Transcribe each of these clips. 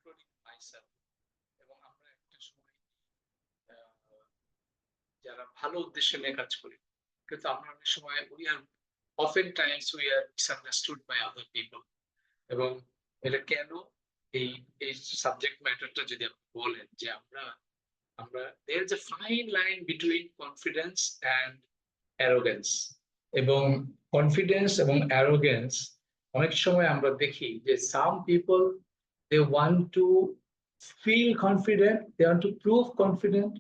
Controlling myself. এবং আমরা একটা সময় যারা ভালো উদ্দেশ্য নিয়ে কাজ করি, কিন্তু আমরা অনেক সময় we are often times we are misunderstood by other people. এবং এটা কেন, এই এই সাবজেক্ট ম্যাটারটা যদি আপনি বলেন যে আমরা আমরা there is a fine line between confidence and arrogance। এবং কনফিডেন্স এবং অ্যারোগেন্স অনেক সময় আমরা দেখি যে some people they want to feel confident, they want to prove confident,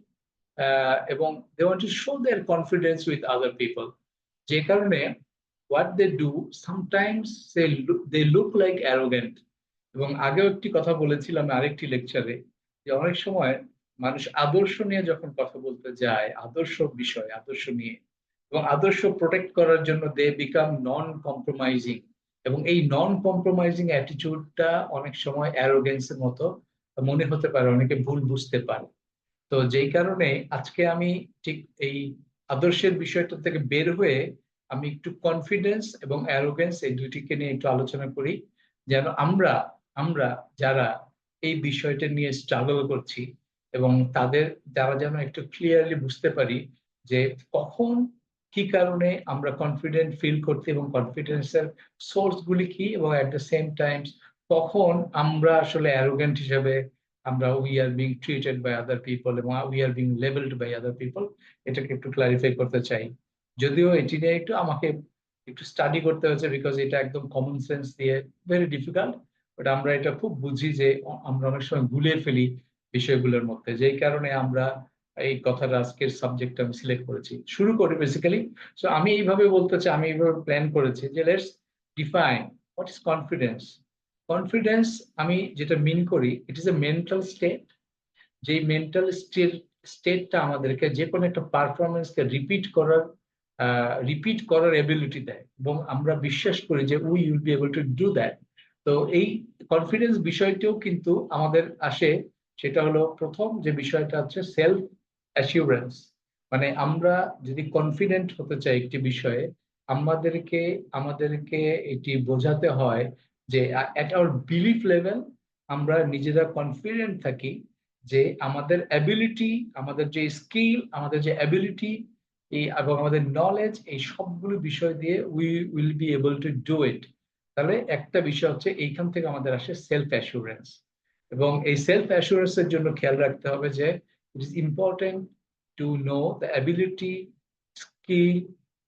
এবং they want to show their confidence with other people. যে কারণে what they do sometimes they look like arrogant। এবং আগেও একটি কথা বলেছিলাম আরেকটি লেকচারে, যে অনেক সময় মানুষ আদর্শ নিয়ে যখন কথা বলতে যায়, আদর্শ বিষয় আদর্শ নিয়ে এবং আদর্শ প্রোটেক্ট করার জন্য দে বিকাম নন কম্প্রোমাইজিং। এবং এই নন কম্প্রোমাইজিং অ্যাটিটিউডটা অনেক সময় অ্যারোগেন্সের মতো মনে হতে পারে, অনেকে ভুল বুঝতে পারে। তো যেই কারণে আজকে আমি ঠিক এই আদর্শের বিষয়টা থেকে বের হয়ে আমি একটু কনফিডেন্স এবং অ্যারোগেন্স এই দুইটিকে নিয়ে একটু আলোচনা করি, যেন আমরা আমরা যারা এই বিষয়টা নিয়ে স্ট্রাগল করছি এবং তাদের যারা যেন একটু ক্লিয়ারলি বুঝতে পারি যে কখন কি কারণে আমরা কনফিডেন্ট ফিল করতে এবং কনফিডেন্সের সোর্স গুলি কি, এবং এট দ্য সেম টাইমস কখন আমরা আসলে অ্যারোগেন্ট হিসেবে আমরা we are being treated by other people এবং we are being levelled by other people. এটাকে একটু ক্লারিফাই করতে চাই। যদিও এটি নিয়ে একটু আমাকে একটু স্টাডি করতে হয়েছে, বিকজ এটা একদম কমন সেন্স দিয়ে ভেরি ডিফিকাল্ট, বাট আমরা এটা খুব বুঝি যে আমরা অনেক সময় গুলিয়ে ফেলি বিষয়গুলোর মধ্যে। যেই কারণে আমরা এই কথাটা আজকের সাবজেক্ট আমি সিলেক্ট করেছি। শুরু করি বেসিক্যালি। সো আমি এইভাবে বলতে চাই, আমি এইভাবে প্ল্যান করেছি যে let's define what is confidence. Confidence আমি যেটা মিন করি, it is a mental state. যেই মেন্টাল স্টেটটা আমাদেরকে যে কোনো একটা পারফরমেন্সকে রিপিট করার এবিলিটি দেয়, এবং আমরা বিশ্বাস করি যে we will be able to do that. তো এই কনফিডেন্স বিষয়টিও কিন্তু আমাদের আসে, সেটা হলো প্রথম যে বিষয়টা হচ্ছে সেলফ অ্যাসিউরেন্স। মানে আমরা যদি কনফিডেন্ট হতে চাই একটি বিষয়ে, আমাদেরকে আমাদেরকে এটি বোঝাতে হয় যে অ্যাট আওয়ার বিলিফ লেভেল আমরা নিজেরা কনফিডেন্ট থাকি যে আমাদের অ্যাবিলিটি, আমাদের যে স্কিল, আমাদের যে অ্যাবিলিটি এই এবং আমাদের নলেজ, এই সবগুলো বিষয় দিয়ে we will be able to do it. তাহলে একটা বিষয় হচ্ছে এইখান থেকে আমাদের আসে সেলফ অ্যাসুরেন্স। এবং এই সেলফ অ্যাসুরেন্স এর জন্য খেয়াল রাখতে হবে যে it is important to know the ability, skill,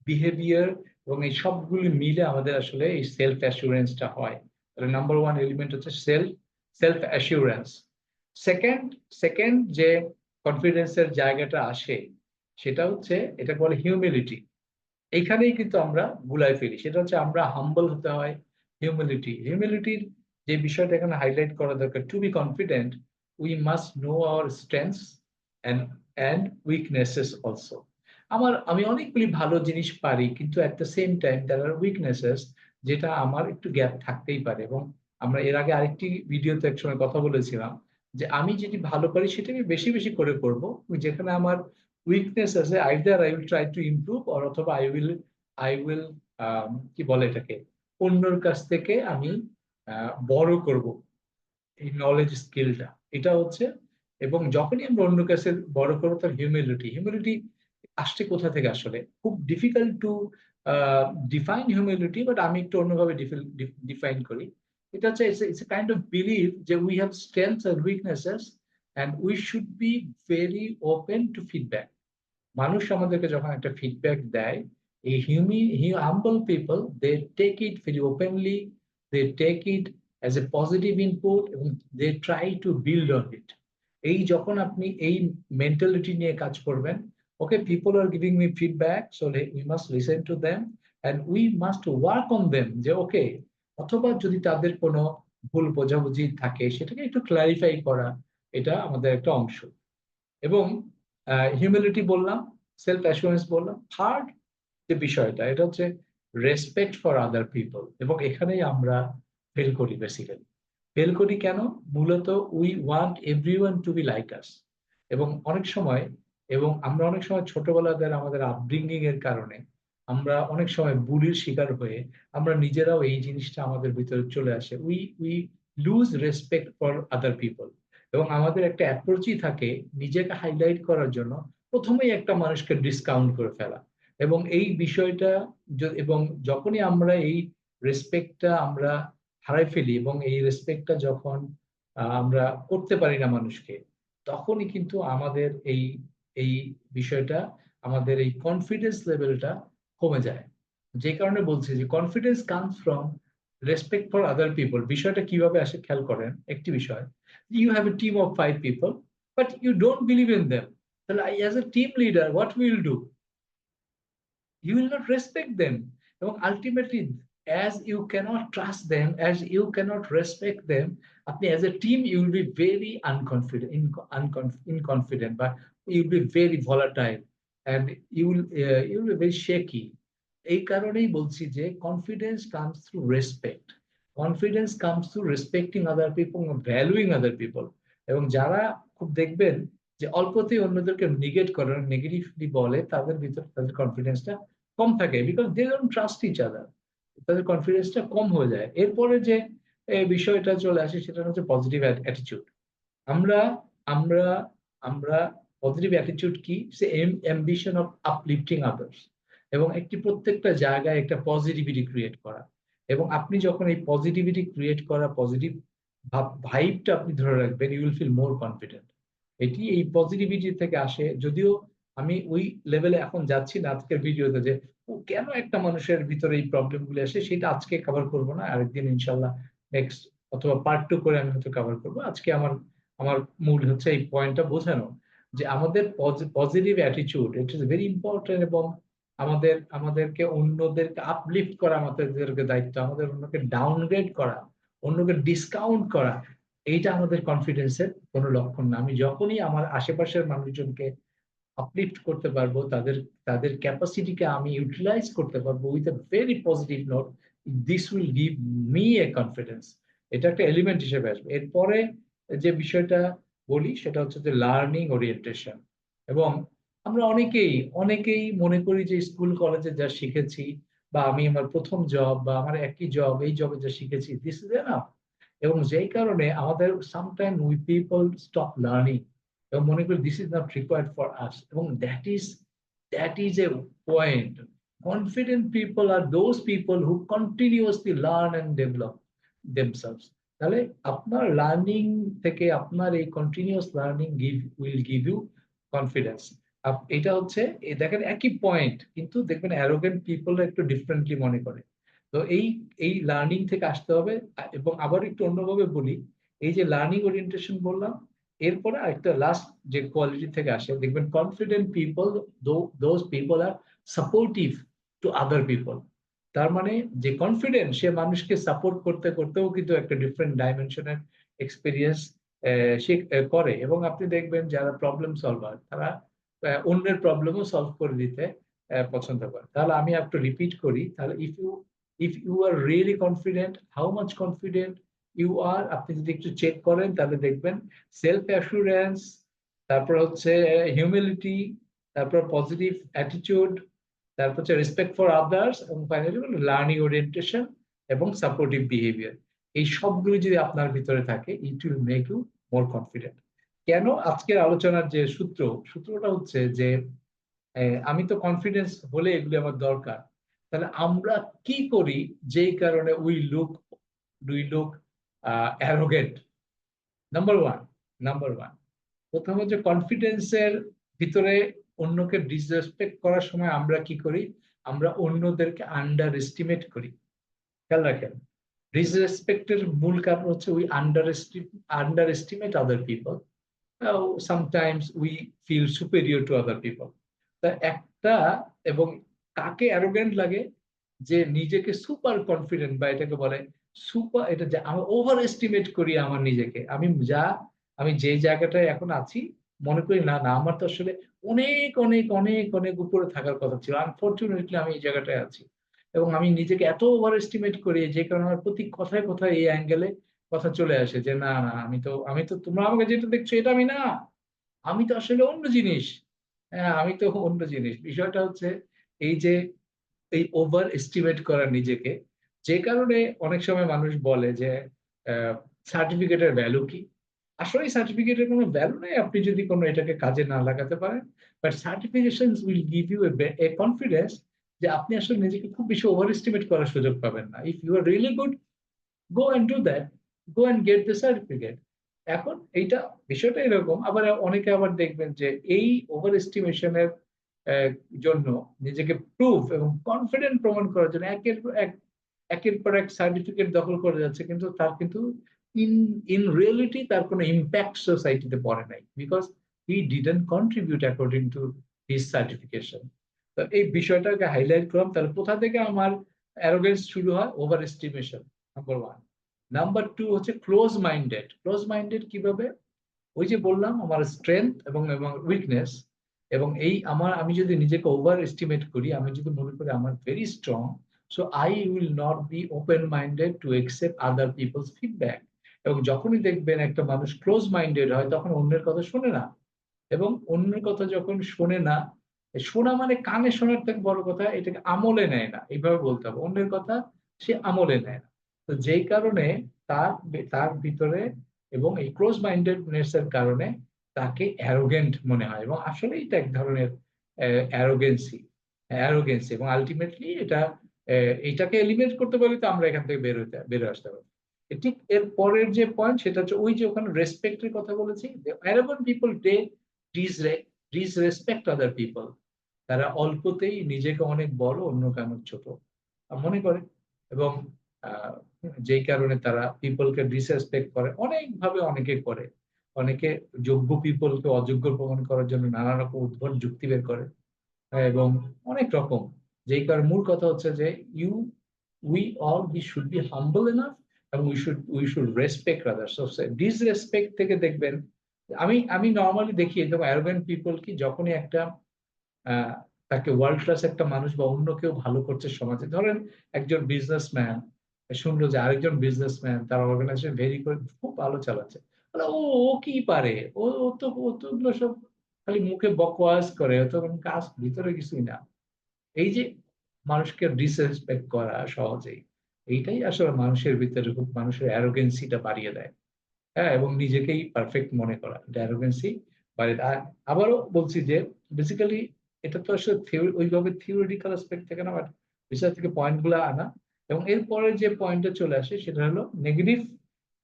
behaviour, এবং এই সবগুলি মিলে আমাদের আসলে এই সেলফ অ্যাসুরেন্সটা হয়। তাহলে নাম্বার ওয়ান এলিমেন্ট হচ্ছে সেলফ অ্যাসুরেন্স। সেকেন্ড সেকেন্ড যে কনফিডেন্সের জায়গাটা আসে, সেটা হচ্ছে এটা বলে হিউমিলিটি। এইখানেই কিন্তু আমরা গুলাই ফেলি, সেটা হচ্ছে আমরা হাম্বল হতে হয়। হিউমিলিটির যে বিষয়টা এখানে হাইলাইট করা দরকার, to be confident we must know our strengths and and weaknesses also. আমি অনেকগুলি ভালো জিনিস পারি, কিন্তু at the same time there are weaknesses, যেটা আমার একটু গ্যাপ থাকতেই পারে। এবং আমরা এর আগে আরেকটি ভিডিওতে একসময় কথা বলেছিলাম যে আমি যেটি ভালো পারি সেটা আমি বেশি বেশি করে করব, যেখানে আমার উইকনেস আছে either I will try to improve, or অথবা আই উইল কি বলে এটাকে, অন্যর কাছ থেকে আমি বড় করব এই নলেজ স্কিলটা। এটা হচ্ছে, এবং যখনই আমরা অন্য কাছে বড় করবো তার হিউমিলিটি আসছে কোথা থেকে, আসলে খুব difficult to define humility, but আমি একটু অন্যভাবে ডিফাইন করি। এটা হচ্ছে it's a kind of believe যে we have strengths and weaknesses and we should be very open to feedback. মানুষ আমাদেরকে যখন একটা ফিডব্যাক দেয়, এই humble people they take it very openly, they take it as a positive input, এবং they try to build on it. এই যখন আপনি এই মেন্টালিটি নিয়ে কাজ করবেন, ওকে people are giving me feedback, so we must listen to them and we must work on them, যে ওকে, অথবা যদি তাদের কোনো ভুল বোঝাবুঝি থাকে সেটাকে একটু ক্লারিফাই করা, এটা আমাদের একটা অংশ। এবং হিউমিলিটি বললাম, সেলফ অ্যাসুরেন্স বললাম, থার্ড যে বিষয়টা এটা হচ্ছে রেসপেক্ট ফর আদার পিপল। এবং এখানেই আমরা ফেল করি বেসিক্যালি। ফেল করি কেন? মূলত we want everyone two be like আস। এবং অনেক সময় আমরা অনেক সময় ছোটবেলাদের আমাদের আপব্রিঙ্গিং এর কারণে আমরা অনেক সময় বুলির শিকার হয়ে আমরা নিজেরাও এই জিনিসটা আমাদের ভিতরে চলে আসে। We loose respect for other people. এবং আমাদের একটা অ্যাপ্রোচই থাকে নিজেকে হাইলাইট করার জন্য প্রথমেই একটা মানুষকে ডিসকাউন্ট করে ফেলা। এবং এই বিষয়টা এবং যখনই আমরা এই রেসপেক্টটা আমরা হারাই ফেলি এবং এই রেসপেক্টটা যখন আমরা করতে পারি না মানুষকে, তখনই কিন্তু আমাদের এই এই বিষয়টা, আমাদের এই কনফিডেন্স লেভেলটা কমে যায়। যে কারণে বলছি যে confidence comes from respect for other people. বিষয়টা কিভাবে আসে খেয়াল করেন, একটি বিষয়, you have a team of 5 people but you don't believe in them, তাহলে as a team leader what will do, you will not respect them. এবং ultimately as you cannot trust them, as you cannot respect them, আপনি as a team you will be very unconfident, inconfident, but you will be very volatile and you will be very shaky. এই কারণেই বলছি যে confidence comes through respect, confidence comes through respecting other people, ভ্যালুইং আদার people. এবং যারা খুব দেখবেন যে অল্পতেই অন্যদেরকে নিগেট করে, নেগেটিভলি বলে, তাদের ভিতর তাদের কনফিডেন্সটা কম থাকে, because they don't trust each other, তাদের কনফিডেন্সটা কম হয়ে যায়। এরপরে যে বিষয়টা চলে আসে সেটা হচ্ছে পজিটিভ অ্যাটিটিউড। আমরা আমরা আমরা পজিটিভ অ্যাটিটিউড কি, সে অ্যাম্বিশন অফ আপলিফটিং আদার্স, এবং একটি প্রত্যেকটা জায়গায় একটা পজিটিভিটি ক্রিয়েট করা। এবং আপনি যখন এই পজিটিভিটি ক্রিয়েট করা, পজিটিভ ভাইবটা আপনি ধরে রাখবেন, you will feel more confident. এটি এই পজিটিভিটি থেকে আসে। যদিও আমি ওই লেভেলে এখন যাচ্ছি না আজকের ভিডিওতে, যে কেন একটা মানুষের ভিতরে এই প্রবলেম গুলো আসে, সেটা আজকে কভার করবো না, আরেকদিন ইনশাল্লাহ নেক্সট অথবা পার্ট 2 করে আমি হয়তো কভার করবো। আজকে আমার আমার মূল হচ্ছে এই পয়েন্টটা বোঝানো যে আমাদের positive attitude it is very important. এবং আমাদেরকে অন্যদেরকে আপলিফট করা আমাদেরকে দায়িত্ব, আমাদের অন্যকে ডাউনগ্রেড করা, অন্যকে ডিসকাউন্ট করা, এইটা আমাদের কনফিডেন্সের কোনো লক্ষণ না। আমি যখনই আমার আশেপাশের মানুষজনকে আপলিফট করতে পারবো, তাদের তাদের ক্যাপাসিটিকে আমি ইউটিলাইজ করতে পারবো with a very positive note, this will give me a confidence. এটা একটা এলিমেন্ট হিসেবে আসবে। এরপরে যে বিষয়টা বলি সেটা হচ্ছে যে লার্নিং ওরিয়েন্টেশন। এবং আমরা অনেকেই মনে করি যে স্কুল কলেজে যা শিখেছি, বা আমি আমার প্রথম জব বা আমার একই জব, এই জবে যা শিখেছি, দিস ইজ এনাফ। এবং যেই কারণে আমাদের sometime we people stop learning এবং মনে করি this is not required for us. এবং that is a point. Confident people are those people who continuously learn and develop themselves. তাহলে আপনার লার্নিং থেকে, আপনার এই continuous learning will give you confidence. এটা হচ্ছে দেখেন একই পয়েন্ট, কিন্তু দেখবেন অ্যারোগেন্ট পিপল একটু ডিফারেন্টলি মনে করে। তো এই এই লার্নিং থেকে আসতে হবে। এবং আবার একটু অন্যভাবে বলি, এই যে লার্নিং ওরিয়েন্টেশন বললাম, এরপরে আরেকটা লাস্ট যে কোয়ালিটি থেকে আসে, দেখবেন confident people, those people are supportive to other people. তার মানে যে কনফিডেন্ট, সে মানুষকে সাপোর্ট করতে করতেও কিন্তু একটা ডিফারেন্ট ডাইমেনশনের এক্সপিরিয়েন্স সে করে। এবং আপনি দেখবেন যারা প্রবলেম সলভার, তারা অন্যের প্রবলেমও সলভ করে দিতে পছন্দ করে। তাহলে আমি একটু রিপিট করি, তাহলে if you are really confident, how much confident you are, আপনি যদি একটু চেক করেন তাহলে দেখবেন সেলফ অ্যাসুরেন্স, তারপর হচ্ছে হিউমিলিটি, তারপর পজিটিভ অ্যাটিটিউড, তারপর হচ্ছে রেসপেক্ট ফর আদার্স, এবং ফাইনালি লার্নিং ওরিয়েন্টেশন এবং সাপোর্টিভ বিহেভিয়ার। এই সবগুলো যদি আপনার ভিতরে থাকে, it will make you more confident. কেন আজকের আলোচনার যে সূত্রটা হচ্ছে যে আমি তো কনফিডেন্স হলে এগুলি আমার দরকার, তাহলে আমরা কি করি যেই কারণে we look arrogant. Number one, প্রথম হচ্ছে কনফিডেন্সের ভিতরে অন্যকে ডিসরেসপেক্ট করার সময় আমরা কি করি, আমরা অন্যদেরকে আন্ডার এস্টিমেট করি। খেয়াল রাখেন, ডিসরেসপেক্টের মূল কারণ হচ্ছে we underestimate other people, sometimes we feel superior to other people. তা একটা, এবং কাকে অ্যারোগেন্ট লাগে, যে নিজেকে সুপার কনফিডেন্ট, বা এটাকে বলে সুপার, এটা যে আমি ওভার এস্টিমেট করি আমার নিজেকে, আমি যে জায়গাটায় এখন আছি, মনে করি না না আমার তো আসলে অনেক অনেক অনেক অনেক উপরে থাকার কথা ছিল, আনফরচুনেটলি আমি এই জায়গাটায় আছি। এবং আমি নিজেকে এত ওভার এস্টিমেট করি যে কারণে আমার প্রতি কথায় কথায় এই অ্যাঙ্গেলে কথা চলে আসে যে না না, আমি তো তোমরা আমাকে যেটা দেখছো এটা আমি না, আমি তো আসলে অন্য জিনিস। হ্যাঁ, আমি তো অন্য জিনিস। বিষয়টা হচ্ছে এই যে এই ওভার এস্টিমেট করা নিজেকে, যে কারণে অনেক সময় মানুষ বলে যে সার্টিফিকেটের ভ্যালু কি? আসলে সার্টিফিকেটের কোনো ভ্যালু নেই আপনি যদি কোনো এটাকে কাজে না লাগাতে পারেন। But certifications will give you a confidence যে আপনি আসলে নিজেকে খুব বেশি ওভার এস্টিমেট করার সুযোগ পাবেন না। If you are really good, go and do that, go and get the certificate. এখন এইটা বিষয়টা এরকম, আবার অনেকে আবার দেখবেন যে এই ওভার এস্টিমেশনের জন্য নিজেকে প্রুফ এবং কনফিডেন্ট প্রমাণ করার জন্য একের পর এক সার্টিফিকেট দখল করে যাচ্ছে, কিন্তু তার কিন্তু ইন ইন রিয়েলিটি তার কোনো ইম্প্যাক্ট সোসাইটিতে পড়ে নাই, because he didn't contribute according to his certification. তো এই বিষয়টাকে হাইলাইট করলাম। তাহলে কোথা থেকে আমার অ্যারোগেন্স শুরু হয়? Overestimation, number one. Number two হচ্ছে ক্লোজ মাইন্ডেড। ক্লোজ মাইন্ডেড কিভাবে? ওই যে বললাম আমার স্ট্রেংথ এবং এবং উইকনেস, এবং এই আমি যদি নিজেকে ওভার এস্টিমেট করি, আমি যদি মনে করি আমার very strong, so I will not be open minded to accept other people's feedback. এবং যখনই দেখবেন একটা মানুষ ক্লোজ মাইন্ডেড হয় তখন অন্যের কথা শোনে না, এবং অন্যের কথা যখন শোনে না, শোনা মানে কানে শোনার থেকে বড় কথা এটাকে আমলে নেয় না, এইভাবে বলতে হবে। অন্যের কথা সে আমলে নেয় না। তো যেই কারণে তার তার ভিতরে এবং এই ক্লোজ মাইন্ডেডনেস এর কারণে তাকে অ্যারোগেন্ট মনে হয়, এবং আসলে এটা এক ধরনের অ্যারোগেন্সি অ্যারোগেন্সি এবং আলটিমেটলি এটাকে এলিমিনেট করতে পারলে তো আমরা এখান থেকে বের আসতে পারি। ঠিক এর পরের যে পয়েন্ট সেটা হচ্ছে ওই যে ওখানে রেসপেক্টের কথা বলেছি, arrogant people disrespect other people. তারা অল্পতেই নিজেকে অনেক বড়, অন্য কারণ ছোট মনে করে, এবং আহ, যেই কারণে তারা পিপলকে ডিসরেসপেক্ট করে অনেক ভাবে, অনেকে করে। অনেকে যোগ্য পিপলকে অযোগ্য প্রমাণ করার জন্য নানা রকম উদ্ভট যুক্তি বের করে, এবং অনেক রকম। যেই কারণে মূল কথা হচ্ছে যে you we should be humble enough, এবং we should respect others. Disrespect থেকে দেখবেন, আমি আমি নর্মালি দেখি এরকম অ্যারোগেন্ট পিপল কি, যখনই একটা আহ, তাকে ওয়ার্ল্ড ক্লাস একটা মানুষ বা অন্য কেউ ভালো করছে সমাজে, ধরেন একজন বিজনেসম্যান শুনলো যে আরেকজন বিজনেসম্যান তার অর্গানাইজেশন ভেরি করে খুব ভালো চালাচ্ছে, বলে, ও ও কি পারে, ও তো এগুলো সব খালি মুখে বকওয়াজ করে, ও তো কোনো কাজ ভিতরে কিছুই না। এই যে মানুষকে ডিসরেসপেক্ট করা সহজেই, এইটাই আসলে মানুষের ভিতরে খুব মানুষের অ্যারোগেন্সিটা বাড়িয়ে দেয়। হ্যাঁ, এবং নিজেকেই পারফেক্ট মনে করা, এটা অ্যারোগেন্সি বাড়িয়ে দেয়। আবারও বলছি যে বেসিক্যালি এটা তো আসলে ওইভাবে থিওরিটিক্যাল অ্যাসপেক্ট থেকে না, বাট রিসার্চ থেকে পয়েন্ট গুলো আনা। এবং এরপরে যে পয়েন্টে চলে আসে সেটা হলো নেগেটিভ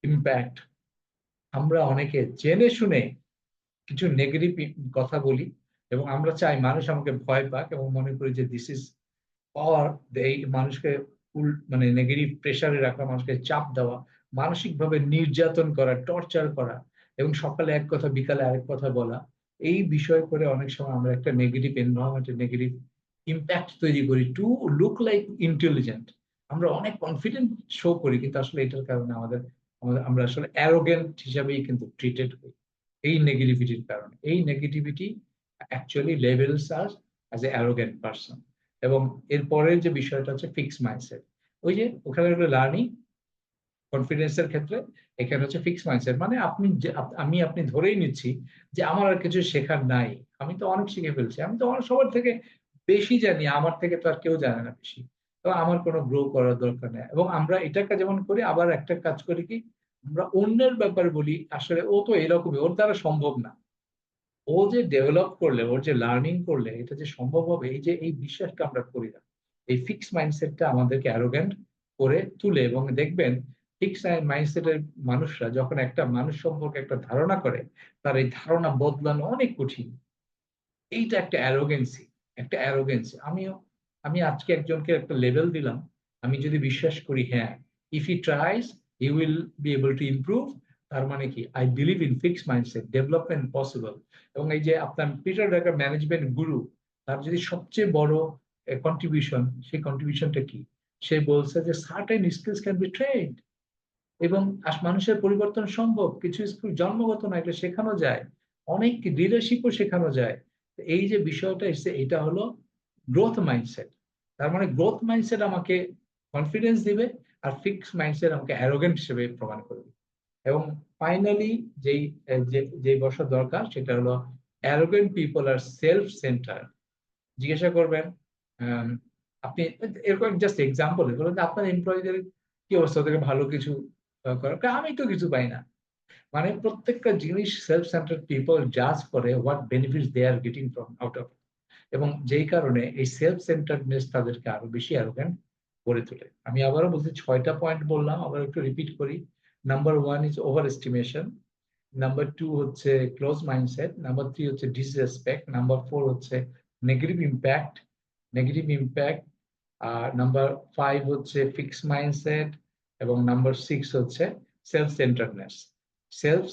ইম্প্যাক্ট। আমরা অনেকে জেনে শুনে কিছু নেগেটিভ কথা বলি, এবং আমরা চাই মানুষ আমাকে ভয় পাক, এবং মনে করি যে দিস ইজ পাওয়ার। এই মানুষকে মানে নেগেটিভ প্রেসারে রাখা, মানুষকে চাপ দেওয়া, মানসিকভাবে নির্যাতন করা, টর্চার করা, এবং সকালে এক কথা বিকালে আরেক কথা বলা, এই বিষয় করে অনেক সময় আমরা একটা নেগেটিভ এনভায়রনমেন্টে নেগেটিভ ইম্প্যাক্ট তৈরি করি টু লুক লাইক ইন্টেলিজেন্ট। আমরা অনেক কনফিডেন্ট শো করি, কিন্তু আসলে এটার কারণে আমরা আসলে অ্যারোগেন্ট হিসাবেই কিন্তু ট্রিটেড হই। এই নেগেটিভিটির কারণে, এই negativity actually levels us as a arrogant person. এবং এরপরের যে বিষয়টা হচ্ছে ফিক্স মাইন্ডসেট। ওই যে ওখানে লার্নিং কনফিডেন্সের ক্ষেত্রে এখানে হচ্ছে ফিক্স মাইন্ডসেট, মানে আপনি ধরেই নিচ্ছি যে আমার আর কিছু শেখার নাই, আমি তো অনেক শিখে ফেলছি, আমি তো অনেক সবার থেকে বেশি জানি, আমার থেকে তো আর কেউ জানে না বেশি, তো আমার কোনো গ্রো করার দরকার নেই। এবং আমরা এটাকে যেমন করি, আবার একটা কাজ করি কি, আমরা অন্যের ব্যাপারে বলি আসলে ও তো এরকমই, ওর দ্বারা সম্ভব না, ও যে ডেভেলপ করলে, ওর যে লার্নিং করলে এটা যে সম্ভব হবে, এই বিশ্বাসটা আমরা করি না। এই ফিক্স মাইন্ডসেটটা আমাদেরকে অ্যারোগ্যান্ট করে তুলে, এবং দেখবেন ফিক্স মাইন্ডসেটের মানুষরা যখন একটা মানুষ সম্পর্কে একটা ধারণা করে, তার এই ধারণা বদলানো অনেক কঠিন। এইটা একটা অ্যারোগেন্সি। আমি আজকে একজনকে একটা লেভেল দিলাম, আমি যদি বিশ্বাস করি হ্যাঁ, if he thrice he will be able to improve, তার মানে কি I believe in fix mindset, development possible. এবং এই যে আপনার পিটার ড্রাকার ম্যানেজমেন্ট গুরু, তার যদি সবচেয়ে বড় কন্ট্রিবিউশন, সেই কন্ট্রিবিউশনটা কি, সে বলছে যে certain skills can be trend, এবং মানুষের পরিবর্তন সম্ভব, কিছু স্কিল জন্মগত না, এগুলো শেখানো যায়, অনেক লিডারশিপও শেখানো যায়। তো এই যে বিষয়টা এসছে, এটা হলো গ্রোথ মাইন্ডসেট। তার মানে গ্রোথ মাইন্ডসেট আমাকে কনফিডেন্স দিবে, আর ফিক্স মাইন্ডসেট আমাকে অ্যারোগেন্ট হিসেবে প্রমাণ করবে। এবং ফাইনালি যে বসার দরকার সেটা হলো অ্যারোগেন্ট পিপল আর সেলফ সেন্টার। জিজ্ঞাসা করবেন আম, আপনি এরকম জাস্ট এক্সাম্পল ধরুন যে আপনার এমপ্লয়ীদের কি অবস্থা, থেকে ভালো কিছু আমি তো কিছু পাই না। মানে প্রত্যেকটা জিনিস সেলফ সেন্টার্ড পিপল জাজ করে what benefits they are getting from out of, এবং যেই কারণে এই সেলফ সেন্টার্ডনেস তাদেরকে আরো বেশি অ্যারোগ্যান্ট করে তোলে। আমি আবারও বলছি, 6টা পয়েন্ট বললাম, আবার একটু রিপিট করি। Number 1 is over estimation, number 2 হচ্ছে ক্লোজ মাইন্ডসেট, নাম্বার 3 হচ্ছে ডিসরেসপেক্ট, নাম্বার 4 হচ্ছে নেগেটিভ ইম্প্যাক্ট, নেগেটিভ ইম্প্যাক্ট, আর নাম্বার 5 হচ্ছে ফিক্স মাইন্ডসেট, এবং নাম্বার 6 হচ্ছে self centredness, self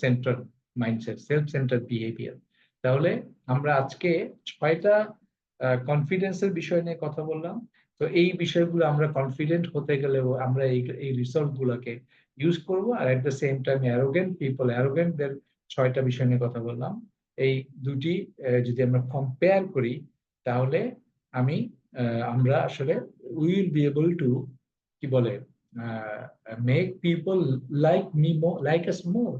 centred mindset, self centred behaviour. তাহলে আমরা আজকে 6টা কনফিডেন্সের বিষয় নিয়ে কথা বললাম। তো এই বিষয়গুলো আমরা কনফিডেন্ট হতে গেলেও আমরা এই রিসোর্স গুলোকে ইউজ করব, আর এট দ্য সেম টাইম অ্যারোগেন্টদের 6টা বিষয় নিয়ে কথা বললাম। এই দুটি যদি আমরা কম্পেয়ার করি, তাহলে আমি আমরা আসলে উইল বি এবল টু, কি বলে, মেক পিপল লাইক আস মোর।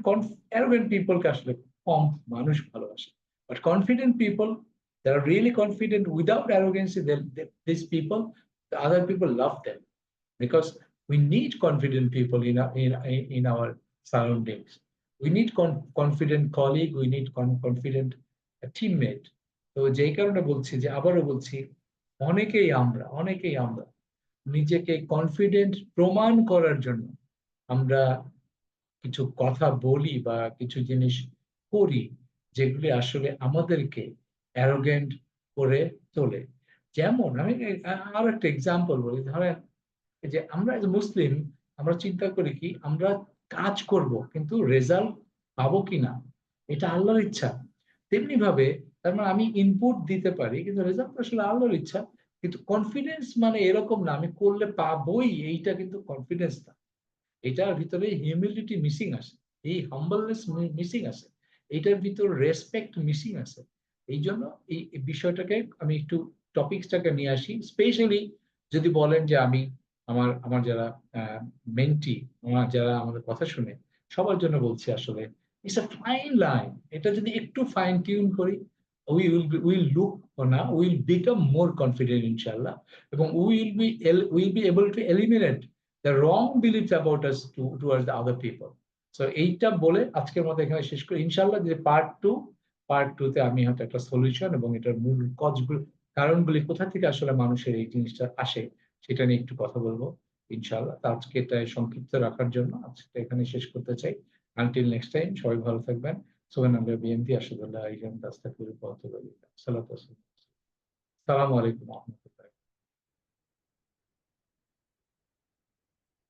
কারণ অ্যারোগেন্ট পিপলকে আসলে কম মানুষ ভালোবাসে, but confident people, they are really confident without arrogance, these people, the other people love them, because we need confident people in our surroundings. We need confident colleague, we need confident teammate. তো যেই কারণে বলছি, যে আবারও বলছি, অনেকেই আমরা নিজেকে কনফিডেন্ট প্রমাণ করার জন্য আমরা কিছু কথা বলি বা কিছু জিনিস করি, যেগুলি আসলে আমাদেরকে অ্যারোগেন্ট করে তোলে। যেমন আমি আর একটা এক্সাম্পল বলি, ধরেন এই যে আমরা মুসলিম, আমরা চিন্তা করি কি, আমরা কাজ করব কিন্তু রেজাল্ট পাবো কিনা এটা আল্লাহর ইচ্ছা। তেমনি ভাবে তার মানে আমি ইনপুট দিতে পারি কিন্তু রেজাল্ট আসলে আল্লাহর ইচ্ছা। কিন্তু কনফিডেন্স মানে এরকম না আমি করলে পাবোই, এইটা কিন্তু কনফিডেন্স না। এটার ভিতরে হিউমিলিটি মিসিং আছে, এই হাম্বলনেস মিসিং আছে, এটার ভিতর রেসপেক্ট মিসিং আছে। এই জন্য এই বিষয়টাকে আমি একটু টপিকসটাকে নিয়ে আসি, স্পেশালি যদি বলেন যে আমি আমার আমার যারা মেন্টি, আমার যারা আমাদের কথা শুনে, সবার জন্য বলছি আসলে ইটস আ ফাইন লাইন। এটা যদি একটু ফাইন টিউন করি, উইল লুক না উইল বিকাম মোর কনফিডেন্ট ইনশাল্লাহ, এবং will be able to eliminate the wrong beliefs about us towards the other people. So এইটা বলে আজকের মতো এখানে শেষ করি ইনশাআল্লাহ। যে পার্ট টু তে আমি হয়তো একটা সলিউশন এবং এটার মূল কজগুলো, কারণগুলি কোথা থেকে আসলে মানুষের এই জিনিসটা আসে, সেটা নিয়ে একটু কথা বলবো ইনশাআল্লাহ। তো আজকে এটা সংক্ষিপ্ত রাখার জন্য আজকে এখানে শেষ করতে চাই। আনটিল নেক্সট টাইম, সবাই ভালো থাকবেন। সুবহানাল্লাহি ওয়া বিহামদিহি, আশহাদু আল্লা ইলাহা ইল্লাল্লাহ, আস্তাগফিরুকা ওয়া আতুবু ইলাইহি। সালাতু ওয়াস সালামু আলাইকুম।